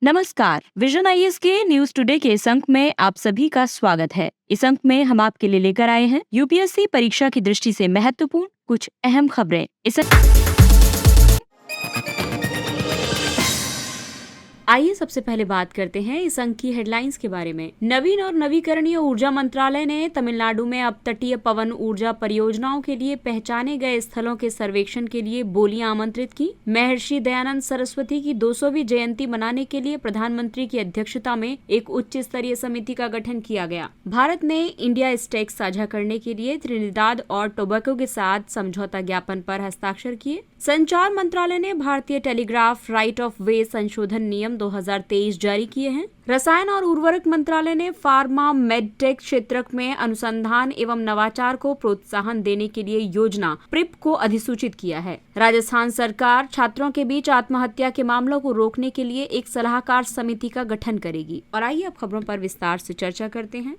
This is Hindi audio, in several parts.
नमस्कार, विजन आईएएस के न्यूज टुडे के इस अंक में आप सभी का स्वागत है। इस अंक में हम आपके लिए लेकर आए हैं यूपीएससी परीक्षा की दृष्टि से महत्वपूर्ण कुछ अहम खबरें। आइए सबसे पहले बात करते हैं इस अंक की हेडलाइंस के बारे में। नवीन और नवीकरणीय ऊर्जा मंत्रालय ने तमिलनाडु में अपतटीय पवन ऊर्जा परियोजनाओं के लिए पहचाने गए स्थलों के सर्वेक्षण के लिए बोलियां आमंत्रित की। महर्षि दयानंद सरस्वती की 200वीं जयंती मनाने के लिए प्रधानमंत्री की अध्यक्षता में एक उच्च स्तरीय समिति का गठन किया गया। भारत ने इंडिया स्टेक्स साझा करने के लिए त्रिनिदाद और टोबैको के साथ समझौता ज्ञापन पर हस्ताक्षर किए। संचार मंत्रालय ने भारतीय टेलीग्राफ राइट ऑफ वे संशोधन नियम 2023 जारी किए हैं। रसायन और उर्वरक मंत्रालय ने फार्मा मेडटेक क्षेत्र में अनुसंधान एवं नवाचार को प्रोत्साहन देने के लिए योजना प्रिप को अधिसूचित किया है। राजस्थान सरकार छात्रों के बीच आत्महत्या के मामलों को रोकने के लिए एक सलाहकार समिति का गठन करेगी। और आइए अब खबरों पर विस्तार से चर्चा करते हैं।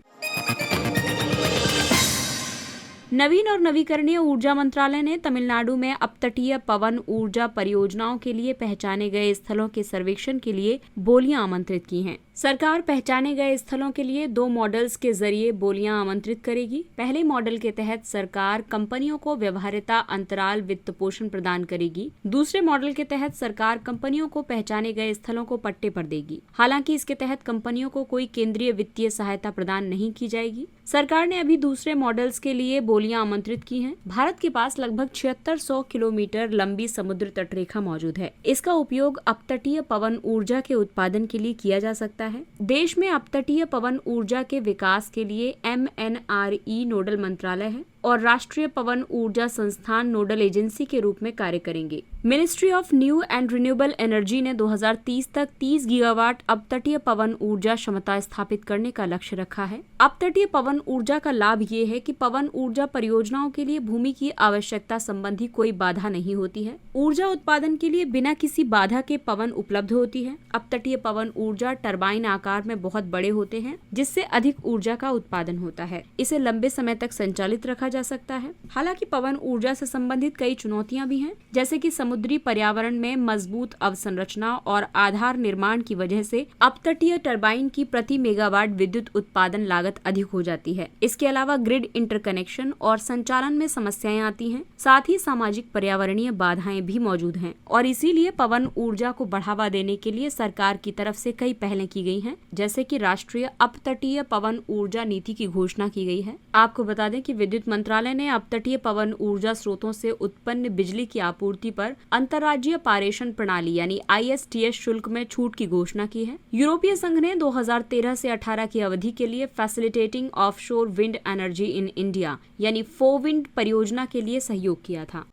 नवीन और नवीकरणीय ऊर्जा मंत्रालय ने तमिलनाडु में अपतटीय पवन ऊर्जा परियोजनाओं के लिए पहचाने गए स्थलों के सर्वेक्षण के लिए बोलियां आमंत्रित की हैं। सरकार पहचाने गए स्थलों के लिए 2 मॉडल्स के जरिए बोलियां आमंत्रित करेगी। पहले मॉडल के तहत सरकार कंपनियों को व्यवहार्यता अंतराल वित्त पोषण प्रदान करेगी। दूसरे मॉडल के तहत सरकार कंपनियों को पहचाने गए स्थलों को पट्टे पर देगी। हालांकि इसके तहत कंपनियों को कोई केंद्रीय वित्तीय सहायता प्रदान नहीं की जाएगी। सरकार ने अभी दूसरे मॉडल्स के लिए बोलियां आमंत्रित की हैं। भारत के पास लगभग 7600 किलोमीटर लंबी समुद्र तटरेखा मौजूद है। इसका उपयोग अपतटीय पवन ऊर्जा के उत्पादन के लिए किया जा सकता है। देश में अपतटीय पवन ऊर्जा के विकास के लिए MNRE नोडल मंत्रालय है और राष्ट्रीय पवन ऊर्जा संस्थान नोडल एजेंसी के रूप में कार्य करेंगे। Ministry of new and renewable energy ने 2030 तक 30 गीगावाट अपतटीय पवन ऊर्जा क्षमता स्थापित करने का लक्ष्य रखा है। अपतटीय पवन ऊर्जा का लाभ ये है कि पवन ऊर्जा परियोजनाओं के लिए भूमि की आवश्यकता संबंधी कोई बाधा नहीं होती है। ऊर्जा उत्पादन के लिए बिना किसी बाधा के पवन उपलब्ध होती है। अपतटीय पवन ऊर्जा टरबाइन आकार में बहुत बड़े होते हैं, जिससे अधिक ऊर्जा का उत्पादन होता है। इसे लंबे समय तक संचालित रखा जा सकता है। हालांकि पवन ऊर्जा से संबंधित कई चुनौतियां भी हैं, जैसे कि समुद्री पर्यावरण में मजबूत अवसंरचना और आधार निर्माण की वजह से अपतटीय टरबाइन की प्रति मेगावाट विद्युत उत्पादन लागत अधिक हो जाती है। इसके अलावा ग्रिड इंटरकनेक्शन और संचालन में समस्याएं आती हैं। साथ ही सामाजिक पर्यावरणीय बाधाएं भी मौजूद हैं और इसीलिए पवन ऊर्जा को बढ़ावा देने के लिए सरकार की तरफ से कई पहलें की गई हैं, जैसे कि राष्ट्रीय अपतटीय पवन ऊर्जा नीति की घोषणा की गई है। आपको बता दें कि विद्युत मंत्रालय ने अपतटीय पवन ऊर्जा स्रोतों से उत्पन्न बिजली की आपूर्ति पर अंतर्राज्यीय पारेषण प्रणाली यानी ISTS शुल्क में छूट की घोषणा की है। यूरोपीय संघ ने 2013 से 18 की अवधि के लिए facilitating offshore wind energy in India यानी फोविंड परियोजना के लिए सहयोग किया था।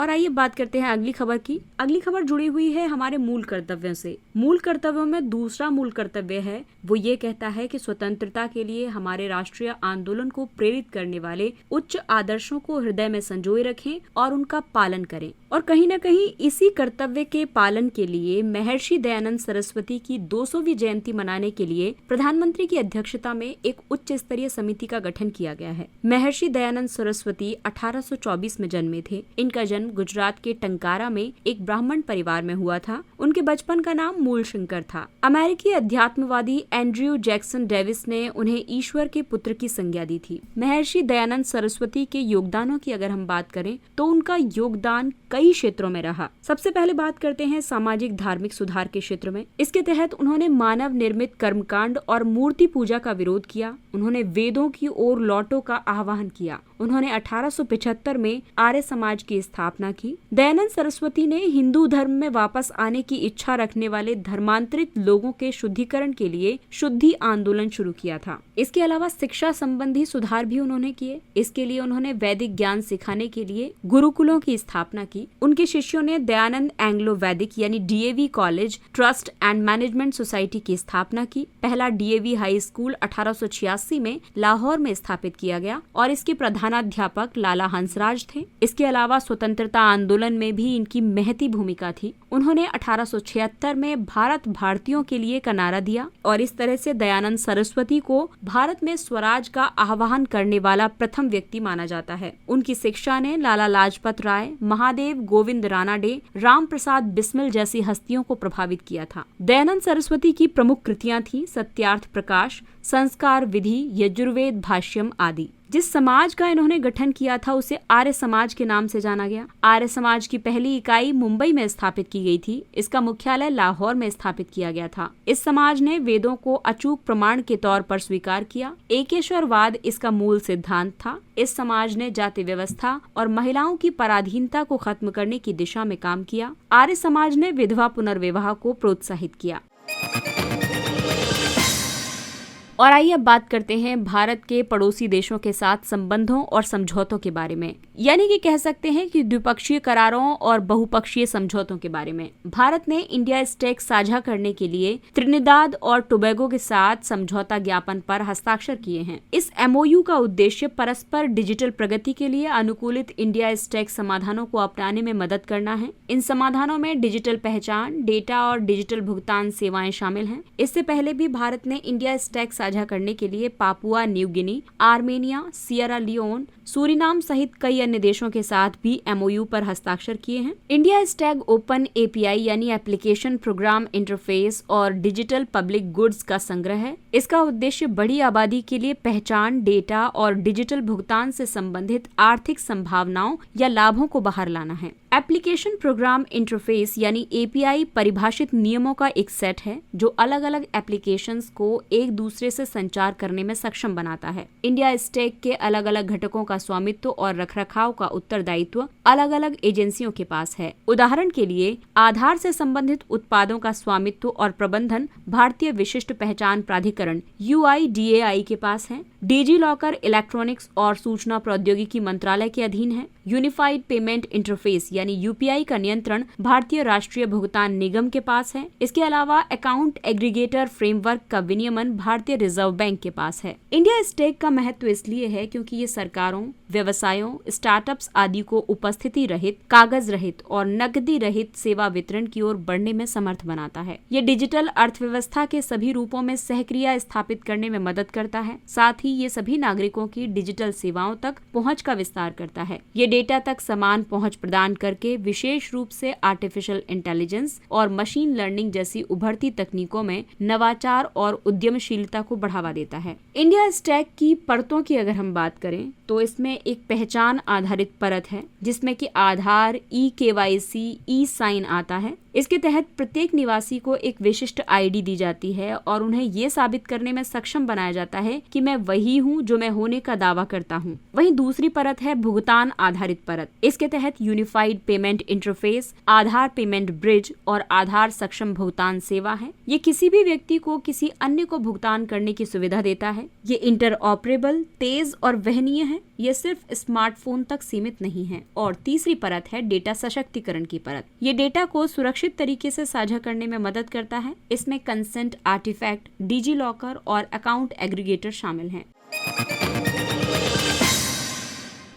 और आइए बात करते हैं अगली खबर की। अगली खबर जुड़ी हुई है हमारे मूल कर्तव्यों से। मूल कर्तव्यों में दूसरा मूल कर्तव्य है, वो ये कहता है कि स्वतंत्रता के लिए हमारे राष्ट्रीय आंदोलन को प्रेरित करने वाले उच्च आदर्शों को हृदय में संजोए रखें और उनका पालन करें। और कहीं न कहीं इसी कर्तव्य के पालन के लिए महर्षि दयानंद सरस्वती की 200वीं जयंती मनाने के लिए प्रधानमंत्री की अध्यक्षता में एक उच्च स्तरीय समिति का गठन किया गया है। महर्षि दयानंद सरस्वती 1824 में जन्मे थे। इनका जन्म गुजरात के टंकारा में एक ब्राह्मण परिवार में हुआ था। उनके बचपन का नाम मूलशंकर था। अमेरिकी अध्यात्मवादी एंड्रयू जैक्सन डेविस ने उन्हें ईश्वर के पुत्र की संज्ञा दी थी। महर्षि दयानंद सरस्वती के योगदानों की अगर हम बात करें तो उनका योगदान कई क्षेत्रों में रहा। सबसे पहले बात करते हैं सामाजिक धार्मिक सुधार के क्षेत्र में। इसके तहत उन्होंने मानव निर्मित कर्मकांड और मूर्ति पूजा का विरोध किया। उन्होंने वेदों की ओर लौटो का आह्वान किया। उन्होंने 1875 में आर्य समाज की स्थापना की। दयानंद सरस्वती ने हिंदू धर्म में वापस आने की इच्छा रखने वाले धर्मांतरित लोगों के शुद्धिकरण के लिए शुद्धि आंदोलन शुरू किया था। इसके अलावा शिक्षा संबंधी सुधार भी उन्होंने किए। इसके लिए उन्होंने वैदिक ज्ञान सिखाने के लिए गुरुकुलों की स्थापना की। उनके शिष्यों ने दयानंद एंग्लो वैदिक यानी DAV college trust and management society की स्थापना की। पहला DAV हाई स्कूल 1886 में लाहौर में स्थापित किया गया और इसके प्रधानाध्यापक लाला हंसराज थे। इसके अलावा स्वतंत्रता आंदोलन में भी इनकी महती की भूमिका थी। उन्होंने 1876 में भारत भारतीयों के लिए का नारा दिया और इस तरह से दयानंद सरस्वती को भारत में स्वराज का आह्वान करने वाला प्रथम व्यक्ति माना जाता है। उनकी शिक्षा ने लाला लाजपत राय, महादेव गोविंद रानाडे, राम प्रसाद बिस्मिल जैसी हस्तियों को प्रभावित किया था। दयानंद सरस्वती की प्रमुख कृतियां थी सत्यार्थ प्रकाश, संस्कार विधि, यजुर्वेद भाष्यम आदि। जिस समाज का इन्होंने गठन किया था उसे आर्य समाज के नाम से जाना गया। आर्य समाज की पहली इकाई मुंबई में स्थापित की गई थी। इसका मुख्यालय लाहौर में स्थापित किया गया था। इस समाज ने वेदों को अचूक प्रमाण के तौर पर स्वीकार किया। एकेश्वरवाद इसका मूल सिद्धांत था। इस समाज ने जाति व्यवस्था और महिलाओं की पराधीनता को खत्म करने की दिशा में काम किया। आर्य समाज ने विधवा पुनर्विवाह को प्रोत्साहित किया। और आइए अब बात करते हैं भारत के पड़ोसी देशों के साथ संबंधों और समझौतों के बारे में, यानी कि कह सकते हैं कि द्विपक्षीय करारों और बहुपक्षीय समझौतों के बारे में। भारत ने इंडिया स्टेक साझा करने के लिए त्रिनिदाद और टोबैगो के साथ समझौता ज्ञापन पर हस्ताक्षर किए हैं। इस MOU का उद्देश्य परस्पर डिजिटल प्रगति के लिए अनुकूलित इंडिया स्टेक समाधानों को अपनाने में मदद करना है। इन समाधानों में डिजिटल पहचान, डेटा और डिजिटल भुगतान सेवाएं शामिल हैं। इससे पहले भी भारत ने इंडिया स्टेक साझा करने के लिए Papua New Guinea, Armenia, Sierra Leone, Suriname सहित कई अन्य देशों के साथ भी MOU पर हस्ताक्षर किए हैं। इंडिया स्टैग ओपन API यानी एप्लीकेशन प्रोग्राम इंटरफेस और डिजिटल पब्लिक गुड्स का संग्रह है। इसका उद्देश्य बड़ी आबादी के लिए पहचान, डेटा और डिजिटल भुगतान से संबंधित आर्थिक संभावनाओं या लाभों को बाहर लाना है। एप्लीकेशन प्रोग्राम इंटरफेस यानी API परिभाषित नियमों का एक सेट है जो अलग अलग एप्लीकेशंस को एक दूसरे से संचार करने में सक्षम बनाता है। इंडिया स्टेक के अलग अलग घटकों का स्वामित्व और रखरखाव का उत्तरदायित्व अलग अलग एजेंसियों के पास है। उदाहरण के लिए आधार से संबंधित उत्पादों का स्वामित्व और प्रबंधन भारतीय विशिष्ट पहचान प्राधिकरण UIDAI के पास है। डिजी लॉकर इलेक्ट्रॉनिक्स और सूचना प्रौद्योगिकी मंत्रालय के अधीन है। यूनिफाइड पेमेंट इंटरफेस यानी UPI का नियंत्रण भारतीय राष्ट्रीय भुगतान निगम के पास है। इसके अलावा अकाउंट एग्रीगेटर फ्रेमवर्क का विनियमन भारतीय रिजर्व बैंक के पास है। इंडिया स्टेक का महत्व इसलिए है क्योंकि ये सरकारों, व्यवसायों, स्टार्टअप्स आदि को उपस्थिति रहित, कागज रहित और नकदी रहित सेवा वितरण की ओर बढ़ने में समर्थ बनाता है। ये डिजिटल अर्थव्यवस्था के सभी रूपों में सहक्रिया स्थापित करने में मदद करता है। साथ ही ये सभी नागरिकों की डिजिटल सेवाओं तक पहुंच का विस्तार करता है। ये डेटा तक समान पहुंच प्रदान करके विशेष रूप से आर्टिफिशियल इंटेलिजेंस और मशीन लर्निंग जैसी उभरती तकनीकों में नवाचार और उद्यमशीलता को बढ़ावा देता है। इंडिया स्टैक की परतों की अगर हम बात करें तो इसमें एक पहचान आधारित परत है जिसमें कि आधार, eKYC, ई-साइन आता है। इसके तहत प्रत्येक निवासी को एक विशिष्ट ID दी जाती है और उन्हें ये साबित करने में सक्षम बनाया जाता है कि मैं वही हूँ जो मैं होने का दावा करता हूँ। वहीं दूसरी परत है भुगतान आधारित परत। इसके तहत यूनिफाइड पेमेंट इंटरफेस, आधार पेमेंट ब्रिज और आधार सक्षम भुगतान सेवा है। ये किसी भी व्यक्ति को किसी अन्य को भुगतान करने की सुविधा देता है। ये इंटरऑपरेबल, तेज और वहनीय है। ये सिर्फ स्मार्टफोन तक सीमित नहीं है। और तीसरी परत है डेटा सशक्तिकरण की परत। ये डेटा को सुरक्षित तरीके से साझा करने में मदद करता है। इसमें कंसेंट आर्टिफैक्ट, डिजी लॉकर और अकाउंट एग्रीगेटर शामिल हैं।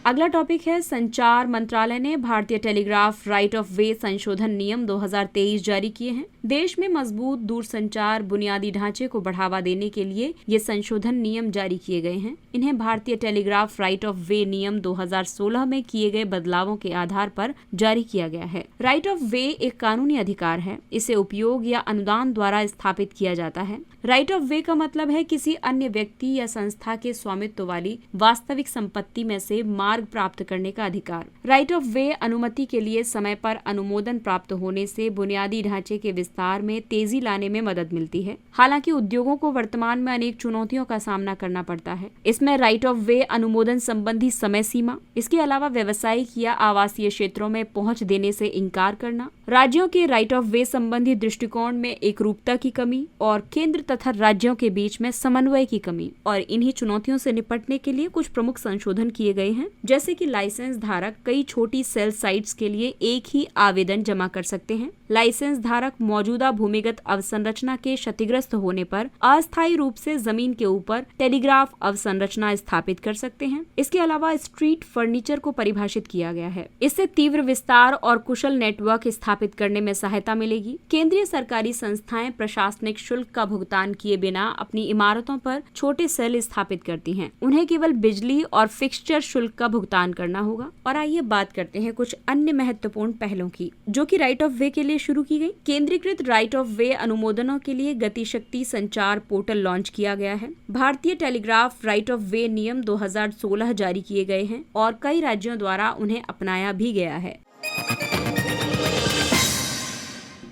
अगला टॉपिक है संचार मंत्रालय ने भारतीय टेलीग्राफ राइट ऑफ वे संशोधन नियम 2023 जारी किए हैं। देश में मजबूत दूरसंचार बुनियादी ढांचे को बढ़ावा देने के लिए ये संशोधन नियम जारी किए गए हैं। इन्हें भारतीय टेलीग्राफ राइट ऑफ वे नियम 2016 में किए गए बदलावों के आधार पर जारी किया गया है। राइट ऑफ वे एक कानूनी अधिकार है। इसे उपयोग या अनुदान द्वारा स्थापित किया जाता है। राइट ऑफ वे का मतलब है किसी अन्य व्यक्ति या संस्था के स्वामित्व वाली वास्तविक संपत्ति में से मार्ग प्राप्त करने का अधिकार। राइट ऑफ वे अनुमति के लिए समय पर अनुमोदन प्राप्त होने से बुनियादी ढांचे के विस्तार में तेजी लाने में मदद मिलती है। हालांकि उद्योगों को वर्तमान में अनेक चुनौतियों का सामना करना पड़ता है। इसमें राइट ऑफ वे अनुमोदन संबंधी समय सीमा, इसके अलावा व्यवसायिक या आवासीय क्षेत्रों में पहुंच देने से इनकार करना, राज्यों के राइट ऑफ वे संबंधी दृष्टिकोण में एकरूपता की कमी और केंद्र तथा राज्यों के बीच में समन्वय की कमी। और इन्हीं चुनौतियों से निपटने के लिए कुछ प्रमुख संशोधन किए गए हैं, जैसे कि लाइसेंस धारक कई छोटी सेल साइट्स के लिए एक ही आवेदन जमा कर सकते हैं। लाइसेंस धारक मौजूदा भूमिगत अवसंरचना के क्षतिग्रस्त होने पर अस्थायी रूप से जमीन के ऊपर टेलीग्राफ अवसंरचना स्थापित कर सकते हैं। इसके अलावा स्ट्रीट फर्नीचर को परिभाषित किया गया है। इससे तीव्र विस्तार और कुशल नेटवर्क स्थापित करने में सहायता मिलेगी। केंद्रीय सरकारी संस्थाएं प्रशासनिक शुल्क का भुगतान किए बिना अपनी इमारतों पर छोटे सेल स्थापित करती हैं। उन्हें केवल बिजली और फिक्सचर शुल्क का भुगतान करना होगा। और आइए बात करते हैं कुछ अन्य महत्वपूर्ण पहलों की, जो कि राइट ऑफ वे के लिए शुरू की गई। केंद्रीकृत राइट ऑफ वे अनुमोदनों के लिए गतिशक्ति संचार पोर्टल लॉन्च किया गया है। भारतीय टेलीग्राफ राइट ऑफ वे नियम 2016 जारी किए गए हैं और कई राज्यों द्वारा उन्हें अपनाया भी गया है।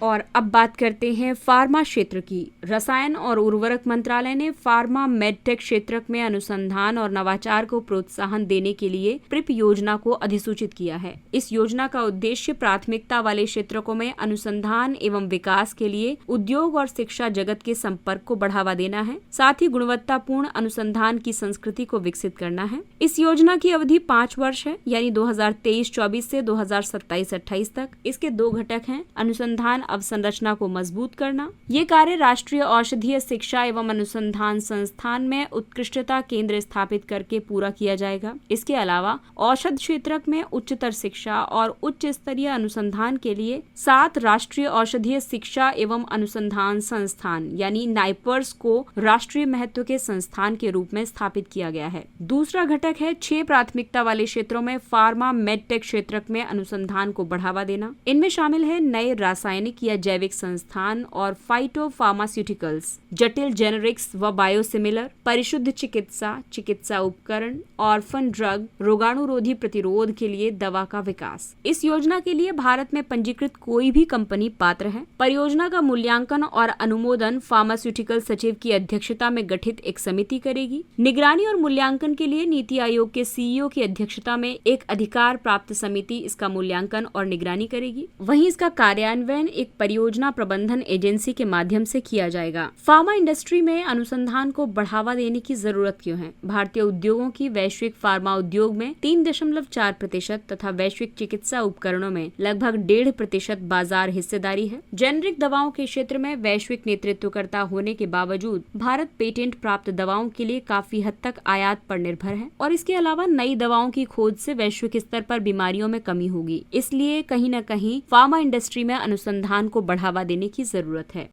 और अब बात करते हैं फार्मा क्षेत्र की। रसायन और उर्वरक मंत्रालय ने फार्मा मेडटेक क्षेत्र में अनुसंधान और नवाचार को प्रोत्साहन देने के लिए प्रिप योजना को अधिसूचित किया है। इस योजना का उद्देश्य प्राथमिकता वाले क्षेत्रों में अनुसंधान एवं विकास के लिए उद्योग और शिक्षा जगत के संपर्क को बढ़ावा देना है, साथ ही गुणवत्तापूर्ण अनुसंधान की संस्कृति को विकसित करना है। इस योजना की अवधि 5 वर्ष है, यानी 2023-24 से 2027-28 तक। इसके 2 घटक हैं। अनुसंधान अवसंरचना को मजबूत करना। ये कार्य राष्ट्रीय औषधीय शिक्षा एवं अनुसंधान संस्थान में उत्कृष्टता केंद्र स्थापित करके पूरा किया जाएगा। इसके अलावा औषध क्षेत्र में उच्चतर शिक्षा और उच्च स्तरीय अनुसंधान के लिए 7 राष्ट्रीय औषधीय शिक्षा एवं अनुसंधान संस्थान यानी नाइपर्स को राष्ट्रीय महत्व के संस्थान के रूप में स्थापित किया गया है। दूसरा घटक है 6 प्राथमिकता वाले क्षेत्रों में फार्मा मेडटेक क्षेत्र में अनुसंधान को बढ़ावा देना। इनमें शामिल है नए रासायनिक या जैविक संस्थान और फाइटो फार्मास्यूटिकल्स, जटिल जेनेरिक्स व बायोसिमिलर, परिशुद्ध चिकित्सा, चिकित्सा उपकरण, ऑर्फन ड्रग, रोगाणुरोधी प्रतिरोध के लिए दवा का विकास। इस योजना के लिए भारत में पंजीकृत कोई भी कंपनी पात्र है। परियोजना का मूल्यांकन और अनुमोदन फार्मास्यूटिकल सचिव की अध्यक्षता में गठित एक समिति करेगी। निगरानी और मूल्यांकन के लिए नीति आयोग के सीईओ की अध्यक्षता में एक अधिकार प्राप्त समिति इसका मूल्यांकन और निगरानी करेगी। वहीं इसका कार्यान्वयन एक परियोजना प्रबंधन एजेंसी के माध्यम से किया जाएगा। फार्मा इंडस्ट्री में अनुसंधान को बढ़ावा देने की जरूरत क्यों है? भारतीय उद्योगों की वैश्विक फार्मा उद्योग में 3.4% तथा वैश्विक चिकित्सा उपकरणों में लगभग 1.5% बाजार हिस्सेदारी है। जेनेरिक दवाओं के क्षेत्र में वैश्विक नेतृत्वकर्ता होने के बावजूद भारत पेटेंट प्राप्त दवाओं के लिए काफी हद तक आयात पर निर्भर है और इसके अलावा नई दवाओं की खोज से वैश्विक स्तर पर बीमारियों में कमी होगी। इसलिए कहीं न कहीं फार्मा इंडस्ट्री में अनुसंधान को बढ़ावा देने की जरूरत है।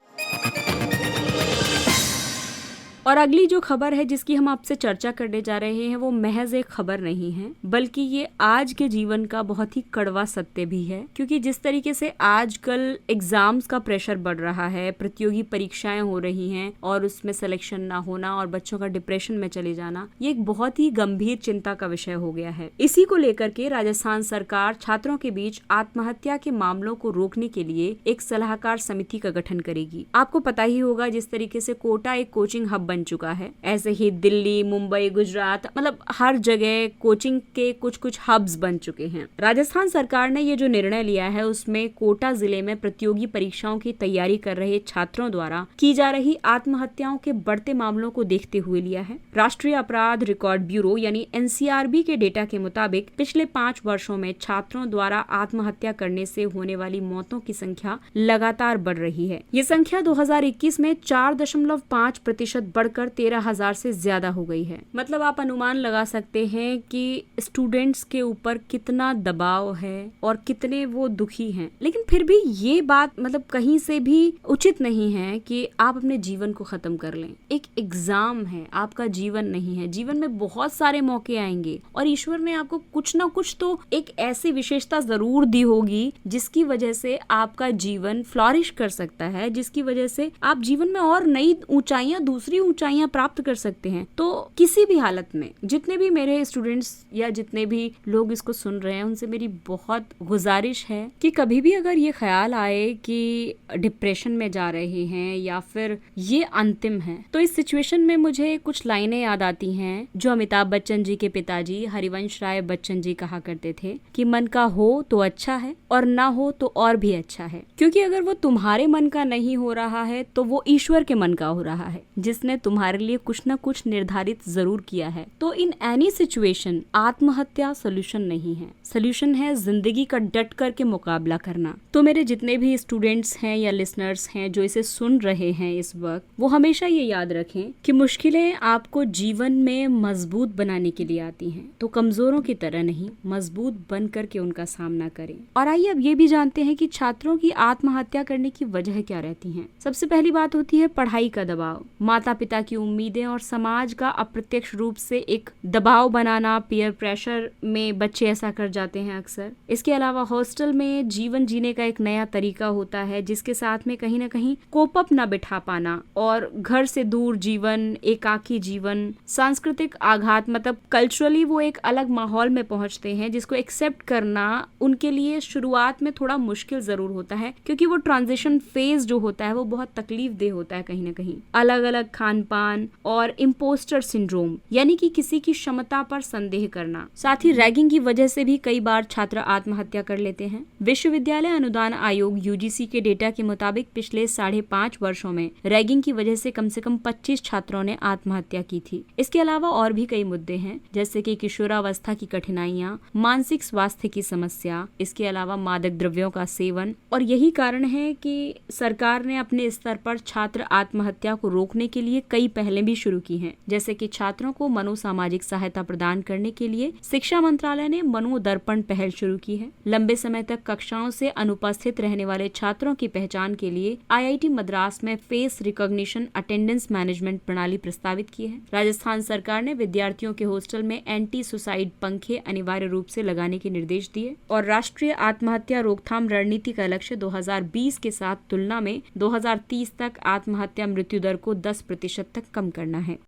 और अगली जो खबर है जिसकी हम आपसे चर्चा करने जा रहे हैं वो महज एक खबर नहीं है, बल्कि ये आज के जीवन का बहुत ही कड़वा सत्य भी है। क्योंकि जिस तरीके से आजकल एग्जाम्स का प्रेशर बढ़ रहा है, प्रतियोगी परीक्षाएं हो रही हैं और उसमें सिलेक्शन ना होना और बच्चों का डिप्रेशन में चले जाना, ये एक बहुत ही गंभीर चिंता का विषय हो गया है। इसी को लेकर के राजस्थान सरकार छात्रों के बीच आत्महत्या के मामलों को रोकने के लिए एक सलाहकार समिति का गठन करेगी। आपको पता ही होगा जिस तरीके से कोटा एक कोचिंग हब बन चुका है, ऐसे ही दिल्ली, मुंबई, गुजरात, मतलब हर जगह कोचिंग के कुछ हब्स बन चुके हैं। राजस्थान सरकार ने ये जो निर्णय लिया है उसमें कोटा जिले में प्रतियोगी परीक्षाओं की तैयारी कर रहे छात्रों द्वारा की जा रही आत्महत्याओं के बढ़ते मामलों को देखते हुए लिया है। राष्ट्रीय अपराध रिकॉर्ड ब्यूरो यानी NCRB के डेटा के मुताबिक पिछले 5 वर्षों में छात्रों द्वारा आत्महत्या करने से होने वाली मौतों की संख्या लगातार बढ़ रही है। ये संख्या 2021 में 4.5% बढ़कर 13,000 से ज्यादा हो गई है। मतलब आप अनुमान लगा सकते हैं कि स्टूडेंट्स के ऊपर कितना दबाव है और कितने वो दुखी हैं। लेकिन फिर भी ये बात मतलब कहीं से भी उचित नहीं है कि आप अपने जीवन को खत्म कर लें। एक एग्जाम है, आपका जीवन नहीं है। जीवन में बहुत सारे मौके आएंगे और ईश्वर ने आपको कुछ ना कुछ तो एक ऐसी विशेषता जरूर दी होगी जिसकी वजह से आपका जीवन फ्लॉरिश कर सकता है, जिसकी वजह से आप जीवन में और नई ऊंचाइयां, दूसरी ऊंचाइयां प्राप्त कर सकते हैं। तो किसी भी हालत में जितने भी मेरे स्टूडेंट्स या जितने भी लोग इसको सुन रहे हैं उनसे मेरी बहुत गुजारिश है कि कभी भी अगर ये ख्याल आए कि डिप्रेशन में जा रहे हैं या फिर ये अंतिम है, तो इस सिचुएशन में मुझे कुछ लाइनें याद आती हैं जो अमिताभ बच्चन जी के पिताजी हरिवंश राय बच्चन जी कहा करते थे कि मन का हो तो अच्छा है और ना हो तो और भी अच्छा है। क्योंकि अगर वो तुम्हारे मन का नहीं हो रहा है तो वो ईश्वर के मन का हो रहा है, जिसने तुम्हारे लिए कुछ न कुछ निर्धारित जरूर किया है। तो इन एनी सिचुएशन आत्महत्या सोल्यूशन नहीं है। सोल्यूशन है जिंदगी का डट करके मुकाबला करना। तो मेरे जितने भी स्टूडेंट्स हैं या लिसनर्स हैं जो इसे सुन रहे हैं इस वक्त, वो हमेशा ये याद रखें कि मुश्किलें आपको जीवन में मजबूत बनाने के लिए आती हैं, तो कमजोरों की तरह नहीं, मजबूत बन करके उनका सामना करें। और आइए अब ये भी जानते हैं कि छात्रों की आत्महत्या करने की वजह क्या रहती हैं। सबसे पहली बात होती है पढ़ाई का दबाव, माता पिता की उम्मीदें और समाज का अप्रत्यक्ष रूप से एक दबाव बनाना, पीयर प्रेशर में बच्चे ऐसा कर जाते हैं अक्सर। इसके अलावा हॉस्टल में जीवन जीने का एक नया तरीका होता है जिसके साथ में कहीं ना कहीं कोप अप ना बिठा पाना, और घर से दूर जीवन, एकाकी जीवन, सांस्कृतिक आघात, मतलब कल्चरली वो एक अलग माहौल में पहुंचते हैं जिसको एक्सेप्ट करना उनके लिए शुरुआत में थोड़ा मुश्किल जरूर होता है, क्योंकि वो ट्रांजिशन फेज जो होता है वो बहुत तकलीफ देह होता है। कहीं ना कहीं अलग अलग खान पान और इम्पोस्टर सिंड्रोम, यानी कि किसी की क्षमता पर संदेह करना, साथ ही रैगिंग की वजह से भी कई बार छात्र आत्महत्या कर लेते हैं। विश्वविद्यालय अनुदान आयोग यूजीसी के डेटा के मुताबिक पिछले 5.5 वर्षों में रैगिंग की वजह से कम 25 छात्रों ने आत्महत्या की थी। इसके अलावा और भी कई मुद्दे हैं, जैसे कि किशोरावस्था की कठिनाइयां, मानसिक स्वास्थ्य की समस्या, इसके अलावा मादक द्रव्यों का सेवन। और यही कारण है कि सरकार ने अपने स्तर पर छात्र आत्महत्या को रोकने के लिए कई पहलें भी शुरू की हैं, जैसे कि छात्रों को मनोसामाजिक सहायता प्रदान करने के लिए शिक्षा मंत्रालय ने मनोदर्पण पहल शुरू की है। लंबे समय तक कक्षाओं से अनुपस्थित रहने वाले छात्रों की पहचान के लिए IIT मद्रास में फेस रिकॉग्निशन अटेंडेंस मैनेजमेंट प्रणाली प्रस्तावित की है। राजस्थान सरकार ने विद्यार्थियों के हॉस्टल में एंटी सुसाइड पंखे अनिवार्य रूप से लगाने के निर्देश दिए। और राष्ट्रीय आत्महत्या रोकथाम रणनीति का लक्ष्य 2020 के साथ तुलना में 2030 तक आत्महत्या मृत्यु दर को 10% तक कम करना है।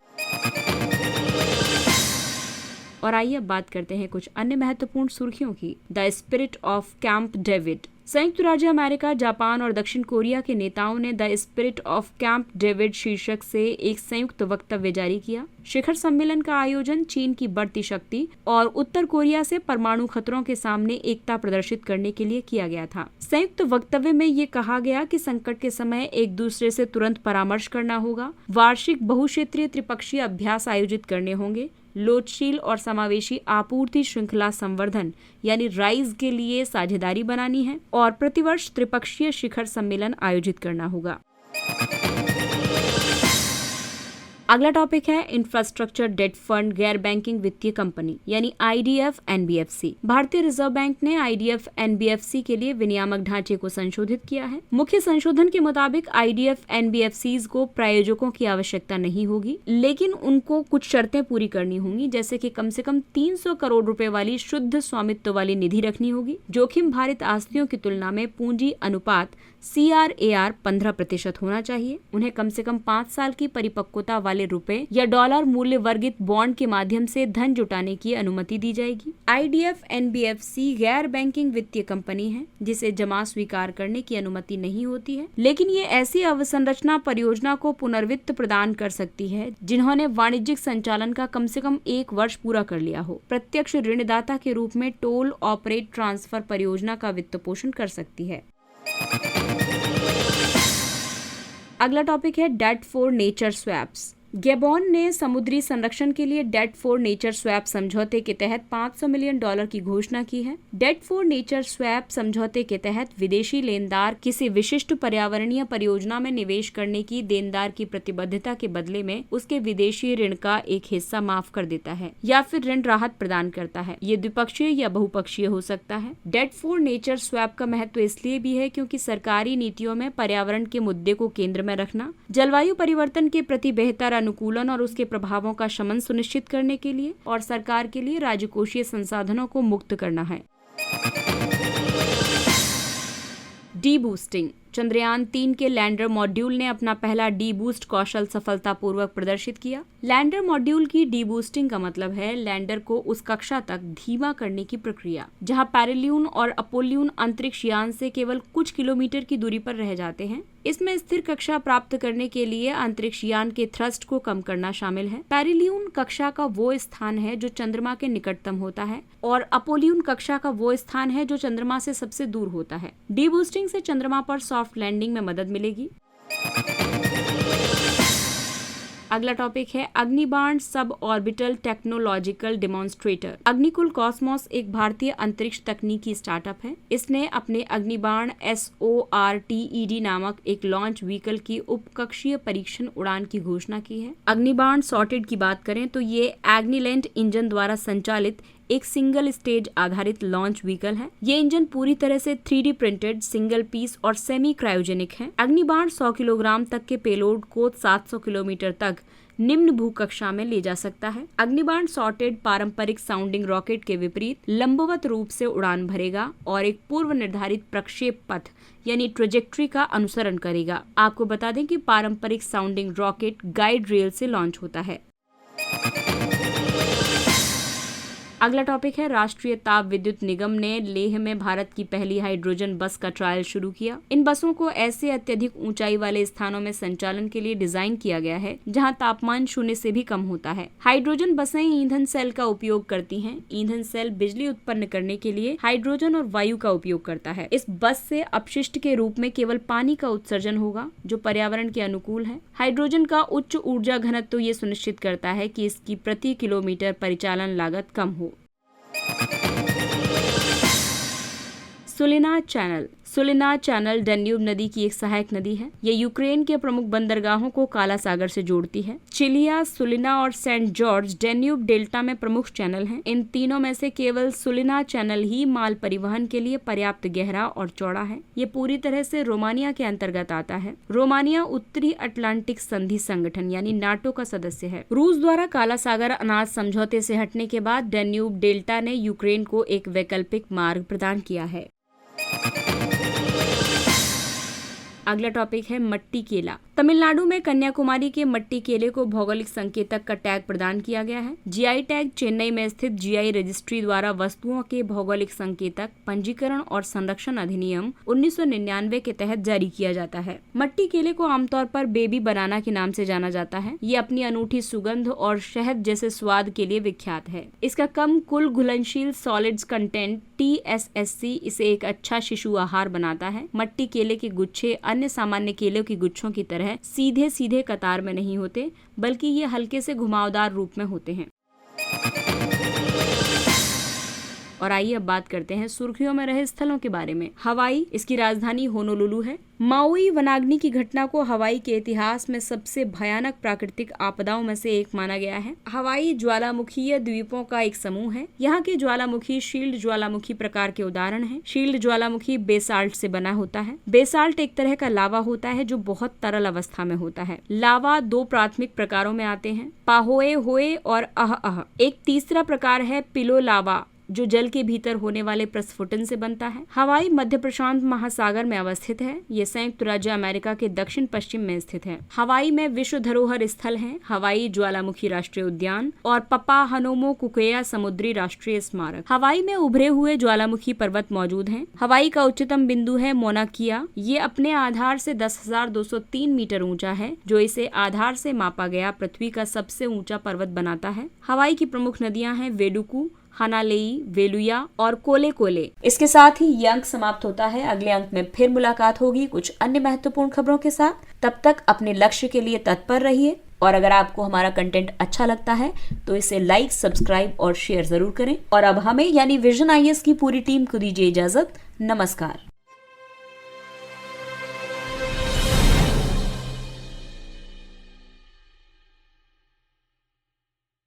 और आइए अब बात करते हैं कुछ अन्य महत्वपूर्ण सुर्खियों की। The spirit of camp David. संयुक्त राज्य अमेरिका, जापान और दक्षिण कोरिया के नेताओं ने the spirit of camp David शीर्षक से एक संयुक्त वक्तव्य जारी किया। शिखर सम्मेलन का आयोजन चीन की बढ़ती शक्ति और उत्तर कोरिया से परमाणु खतरों के सामने एकता प्रदर्शित करने के लिए किया गया था। संयुक्त वक्तव्य में ये कहा गया कि संकट के समय एक दूसरे से तुरंत परामर्श करना होगा, वार्षिक बहुक्षेत्रीय त्रिपक्षीय अभ्यास आयोजित करने होंगे, लोचशील और समावेशी आपूर्ति श्रृंखला संवर्धन यानी राइज के लिए साझेदारी बनानी है और प्रतिवर्ष त्रिपक्षीय शिखर सम्मेलन आयोजित करना होगा। अगला टॉपिक है इंफ्रास्ट्रक्चर डेट फंड गैर बैंकिंग वित्तीय कंपनी यानी IDF NBFC। भारतीय रिजर्व बैंक ने IDF NBFC के लिए विनियामक ढांचे को संशोधित किया है। मुख्य संशोधन के मुताबिक IDF NBFCs को प्रायोजकों की आवश्यकता नहीं होगी, लेकिन उनको कुछ शर्तें पूरी करनी होंगी, जैसे कि कम से कम 300 करोड़ रुपए वाली शुद्ध स्वामित्व वाली निधि रखनी होगी, जोखिम भारित आस्तियों की तुलना में पूंजी अनुपात CRAR 15% होना चाहिए, उन्हें कम से कम 5 साल की परिपक्वता वाले रुपए या डॉलर मूल्य वर्गित बॉन्ड के माध्यम से धन जुटाने की अनुमति दी जाएगी। IDF NBFC गैर बैंकिंग वित्तीय कंपनी है जिसे जमा स्वीकार करने की अनुमति नहीं होती है, लेकिन ये ऐसी अवसंरचना परियोजना को पुनर्वित्त प्रदान कर सकती है जिन्होंने वाणिज्यिक संचालन का कम से कम 1 वर्ष पूरा कर लिया हो। प्रत्यक्ष ऋणदाता के रूप में टोल ऑपरेट ट्रांसफर परियोजना का वित्त पोषण कर सकती है। अगला टॉपिक है debt for nature swaps. Gabon ने समुद्री संरक्षण के लिए डेट फॉर नेचर स्वैप समझौते के तहत $500 मिलियन की घोषणा की है। डेट फॉर नेचर स्वैप समझौते के तहत विदेशी लेनदार किसी विशिष्ट पर्यावरणीय परियोजना में निवेश करने की देनदार की प्रतिबद्धता के बदले में उसके विदेशी ऋण का एक हिस्सा माफ कर देता है या फिर ऋण राहत प्रदान करता है। ये द्विपक्षीय या बहुपक्षीय हो सकता है। डेट फॉर नेचर स्वैप का महत्व इसलिए भी है क्योंकि सरकारी नीतियों में पर्यावरण के मुद्दे को केंद्र में रखना, जलवायु परिवर्तन के प्रति बेहतर अनुकूलन और उसके प्रभावों का शमन सुनिश्चित करने के लिए और सरकार के लिए राजकोषीय संसाधनों को मुक्त करना है। D boosting. चंद्रयान 3 के लैंडर मॉड्यूल ने अपना पहला डी बूस्ट कौशल सफलतापूर्वक प्रदर्शित किया। लैंडर मॉड्यूल की डी बूस्टिंग का मतलब है लैंडर को उस कक्षा तक धीमा करने की प्रक्रिया जहां पेरिलियन और अपोलियन अंतरिक्ष यान से केवल कुछ किलोमीटर की दूरी पर रह जाते हैं। इसमें स्थिर कक्षा प्राप्त करने के लिए अंतरिक्ष यान के थ्रस्ट को कम करना शामिल है। पेरिलियन कक्षा का वो स्थान है जो चंद्रमा के निकटतम होता है और अपोलियन कक्षा का वो स्थान है जो चंद्रमा से सबसे दूर होता है। डी बूस्टिंग से चंद्रमा पर सॉफ्ट लैंडिंग में मदद मिलेगी। अगला टॉपिक है Agnibaan sub orbital technological demonstrator. Agnikul Cosmos एक भारतीय अंतरिक्ष तकनीकी स्टार्टअप है। इसने अपने अग्निबाण SORTED नामक एक लॉन्च व्हीकल की उपकक्षीय परीक्षण उड़ान की घोषणा की है। अग्निबाण सॉर्टेड की बात करें तो ये एग्निलेंट इंजन द्वारा संचालित एक सिंगल स्टेज आधारित लॉन्च व्हीकल है। ये इंजन पूरी तरह से 3D प्रिंटेड, सिंगल पीस और सेमी क्रायोजेनिक है। अग्निबाण 100 किलोग्राम तक के पेलोड को 700 किलोमीटर तक निम्न भूकक्षा में ले जा सकता है। अग्निबाण सॉर्टेड पारंपरिक साउंडिंग रॉकेट के विपरीत लंबवत रूप से उड़ान भरेगा और एक पूर्व निर्धारित प्रक्षेप पथ यानी ट्रेजेक्ट्री का अनुसरण करेगा। आपको बता दें कि पारंपरिक साउंडिंग रॉकेट गाइड रेल से लॉन्च होता है। अगला टॉपिक है राष्ट्रीय ताप विद्युत निगम ने लेह में भारत की पहली हाइड्रोजन बस का ट्रायल शुरू किया। इन बसों को ऐसे अत्यधिक ऊंचाई वाले स्थानों में संचालन के लिए डिजाइन किया गया है जहां तापमान 0 से भी कम होता है। हाइड्रोजन बसें ईंधन सेल का उपयोग करती हैं। ईंधन सेल बिजली उत्पन्न करने के लिए हाइड्रोजन और वायु का उपयोग करता है। इस बस से अपशिष्ट के रूप में केवल पानी का उत्सर्जन होगा जो पर्यावरण के अनुकूल है। हाइड्रोजन का उच्च ऊर्जा घनत्व ये सुनिश्चित करता है कि इसकी प्रति किलोमीटर परिचालन लागत कम हो। सुलिना चैनल डैन्यूब नदी की एक सहायक नदी है। ये यूक्रेन के प्रमुख बंदरगाहों को काला सागर से जोड़ती है। चिलिया, सुलिना और सेंट जॉर्ज डैन्यूब डेल्टा में प्रमुख चैनल हैं। इन तीनों में से केवल सुलिना चैनल ही माल परिवहन के लिए पर्याप्त गहरा और चौड़ा है। ये पूरी तरह से रोमानिया के अंतर्गत आता है। रोमानिया उत्तरी अटलांटिक संधि संगठन यानी नाटो का सदस्य है। रूस द्वारा काला सागर अनाज समझौते से हटने के बाद डैन्यूब डेल्टा ने यूक्रेन को एक वैकल्पिक मार्ग प्रदान किया है। अगला टॉपिक है मट्टी केला। तमिलनाडु में कन्याकुमारी के मट्टी केले को भौगोलिक संकेतक का टैग प्रदान किया गया है। GI टैग चेन्नई में स्थित GI रजिस्ट्री द्वारा वस्तुओं के भौगोलिक संकेतक पंजीकरण और संरक्षण अधिनियम 1999 के तहत जारी किया जाता है। मट्टी केले को आमतौर पर बेबी बनाना के नाम से जाना जाता है। ये अपनी अनूठी सुगंध और शहद जैसे स्वाद के लिए विख्यात है। इसका कम कुल घुलनशील सॉलिड्स कंटेंट TSSC इसे एक अच्छा शिशु आहार बनाता है। मट्टी केले के गुच्छे अन्य सामान्य केलों की गुच्छों की तरह सीधे सीधे कतार में नहीं होते, बल्कि ये हल्के से घुमावदार रूप में होते हैं। और आइए अब बात करते हैं सुर्खियों में रहे स्थलों के बारे में। हवाई, इसकी राजधानी होनोलुलु है। माउई वनाग्नि की घटना को हवाई के इतिहास में सबसे भयानक प्राकृतिक आपदाओं में से एक माना गया है। हवाई ज्वालामुखीय द्वीपों का एक समूह है। यहाँ के ज्वालामुखी शील्ड ज्वालामुखी प्रकार के उदाहरण हैं। शील्ड ज्वालामुखी बेसाल्ट से बना होता है। बेसाल्ट एक तरह का लावा होता है जो बहुत तरल अवस्था में होता है। लावा 2 प्राथमिक प्रकारों में आते हैं, पाहोए होए और अह। एक तीसरा प्रकार है पिलो लावा जो जल के भीतर होने वाले प्रस्फुटन से बनता है। हवाई मध्य प्रशांत महासागर में अवस्थित है। ये संयुक्त राज्य अमेरिका के दक्षिण पश्चिम में स्थित है। हवाई में विश्व धरोहर स्थल हैं हवाई ज्वालामुखी राष्ट्रीय उद्यान और पपाहनोमोकुकेया समुद्री राष्ट्रीय स्मारक। हवाई में उभरे हुए ज्वालामुखी पर्वत मौजूद हैं। हवाई का उच्चतम बिंदु है मोना किया। ये अपने आधार से 10,203 मीटर ऊंचा है, जो इसे आधार से मापा गया पृथ्वी का सबसे ऊंचा पर्वत बनाता है। हवाई की प्रमुख नदियां हैं वेडुकू, हनालेई, वेलुया और कोले कोले। इसके साथ ही ये अंक समाप्त होता है। अगले अंक में फिर मुलाकात होगी कुछ अन्य महत्वपूर्ण खबरों के साथ। तब तक अपने लक्ष्य के लिए तत्पर रहिए और अगर आपको हमारा कंटेंट अच्छा लगता है तो इसे लाइक, सब्सक्राइब और शेयर जरूर करें। और अब हमें यानी विजन IAS की पूरी टीम को दीजिए इजाजत। नमस्कार।